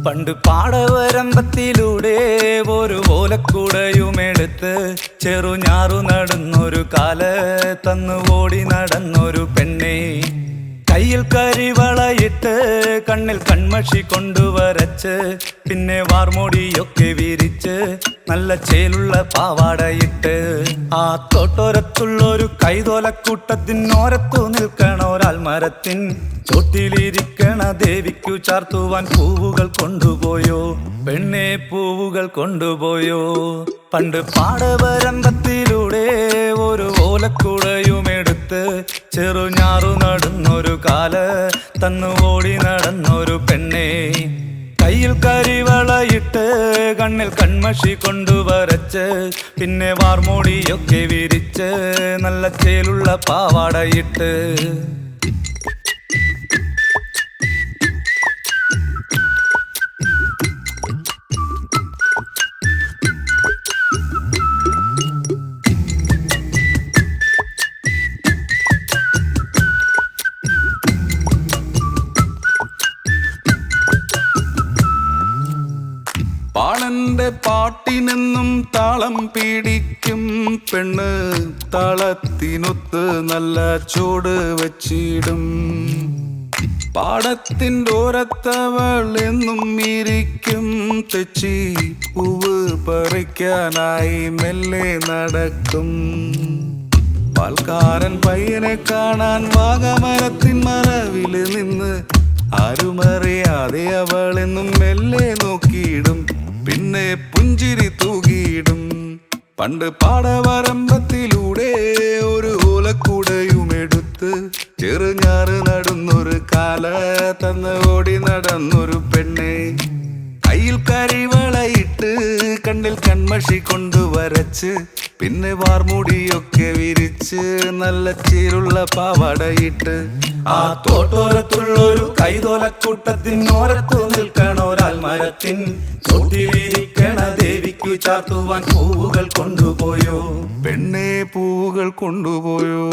പണ്ട് പാടവരമ്പത്തിലൂടെ ഒരു ഓലക്കുടയുമെടുത്ത് ചെറുഞാറു നടന്നൊരു കാല് തന്നു ഓടി നടന്നൊരു പെണ്ണെ. കയ്യിൽ കരിവളയിട്ട് കണ്ണിൽ കൺമഷി കൊണ്ടുവരച്ച് പിന്നെ വാർമോടിയൊക്കെ വിരിച്ച് നല്ല ചേലുള്ള പാവാടയിട്ട് ആ തോട്ടോരത്തുള്ളൊരു കൈതോലക്കൂട്ടത്തിനോരത്തു നിൽക്കണ ഒരാൽമരത്തിൻ ചോട്ടിലിരിക്കണ ദേവിക്കു ചാർത്തുവാൻ പൂവുകൾ കൊണ്ടുപോയോ പെണ്ണെ, പൂവുകൾ കൊണ്ടുപോയോ. പണ്ട് പാടവരമ്പത്തിലൂടെ ഒരു ഓലക്കുടയുമെടുത്ത് ചെറുഞാറു നടന്നൊരു കാല് തന്നു ഓടി നടന്നൊരു പെണ്ണെ. കയ്യിൽ കരിവളയിട്ട് കണ്ണിൽ കൺമഷി കൊണ്ടുവരച്ച് പിന്നെ വാർമോടിയൊക്കെ വിരിച്ച് നല്ല ചേലുള്ള പാവാടയിട്ട് പാണന്റെ പാട്ടിനെന്നും താളം പിടിക്കും പെണ്ണ്, താളത്തിനൊത്ത് നല്ല ചൂട് വച്ചിടും. പാടത്തിൻ്റെ ഓരത്തവൾ എന്നും ഇരിക്കും തെച്ചി പൂവ് പറിക്കാനായി മെല്ലെ നടക്കും. പാൽക്കാരൻ പയ്യനെ കാണാൻ വാഗമരത്തിൻ മറവിൽ നിന്ന് ആരുമറിയാതെ അവളെന്നും മെല്ലെ നോക്കിയിടും, പിന്നെ പുഞ്ചിരി തൂകിയിടും. പണ്ട് പാടവരമ്പത്തിലൂടെ ഒരു ഓലക്കുടയുമെടുത്ത് ചെറുഞാറ് നടന്നൊരു കാല തന്ന് ഓടി നടന്നൊരു പെണ്ണെ. കയ്യിൽ കരിവളയിട്ട് കണ്ണിൽ കൺമഷി കൊണ്ടുവരച്ച് പിന്നെ വാർമുടിയൊക്കെ വിരിച്ച് നല്ല ചേലുള്ള പാവാടയിട്ട് ആ തോട്ടോരത്തുള്ളൊരു കൈതോലക്കൂട്ടത്തിനോരത്തു നിൽക്കണ ഒരാൽമരത്തിൻ ചോട്ടിലിരിക്കണ ദേവിക്കു ചാർത്തുവാൻ പൂവുകൾ കൊണ്ടുപോയോ പെണ്ണെ, പൂവുകൾ കൊണ്ടുപോയോ.